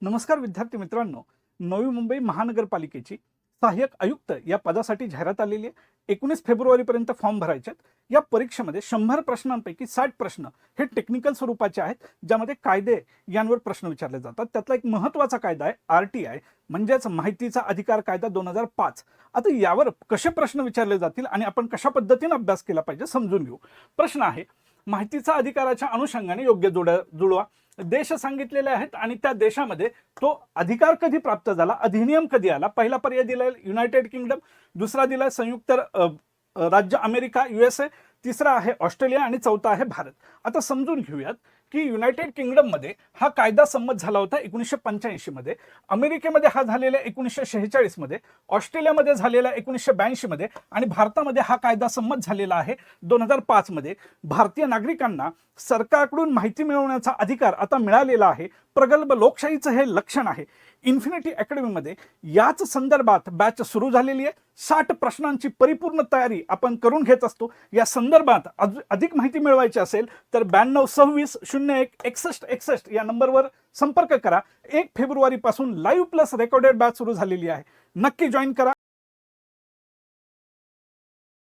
नमस्कार विद्यार्थी मित्रांनो, नवी मुंबई महानगरपालिकेची सहाय्यक आयुक्त या पदासाठी जाहिरात आलेली आहे. 19 फेब्रुवारीपर्यंत फॉर्म भरायचे आहेत. या परीक्षेमध्ये 100 प्रश्नांपैकी 60 प्रश्न हे टेक्निकल स्वरूपाचे आहेत, ज्यामध्ये कायदे यांवर प्रश्न विचारले जातात. त्यातला एक महत्त्वाचा कायदा आहे RTI, म्हणजेच माहितीचा अधिकार कायदा 2005. आता यावर कसे प्रश्न विचारले जातील आणि आपण कशा पद्धतीने अभ्यास केला पाहिजे समजून घेऊ. प्रश्न आहे, माहितीचा अधिकाराच्या अनुषंगाने योग्य जुळवा. देश सांगितलेले आहेत आणि त्या देशामध्ये तो अधिकार कधी प्राप्त झाला, अधिनियम कधी आला. पहिला पर्याय दिलाय युनायटेड किंगडम, दुसरा दिलाय संयुक्त राज्य अमेरिका USA, तिसरा आहे ऑस्ट्रेलिया आणि चौथा आहे भारत. आता समजून घेऊयात की युनायटेड किंगडम मध्ये हा कायदा संमत झाला होता 1985 मध्ये, अमेरिकेमध्ये हा झालेला 1946 मध्ये, ऑस्ट्रेलियामध्ये झालेला 1982 मध्ये आणि भारतामध्ये हा कायदा संमत झालेला आहे 2005 मध्ये. भारतीय नागरिकांना सरकारकडून माहिती मिळवण्याचा अधिकार आता मिळालेला आहे. प्रगल्भ लोकशाहीचं हे लक्षण आहे. इन्फिनिटी अकॅडमीमध्ये याच संदर्भात बॅच सुरू झालेली आहे. 60 प्रश्नांची परिपूर्ण तयारी आपण करून घेत असतो. या संदर्भात अधिक माहिती मिळवायची असेल तर 9226016161 या नंबरवर संपर्क करा. 1 फेब्रुवारी पासून लाईव्ह प्लस रेकॉर्डेड बॅच सुरू झालेली आहे. नक्की जॉईन करा.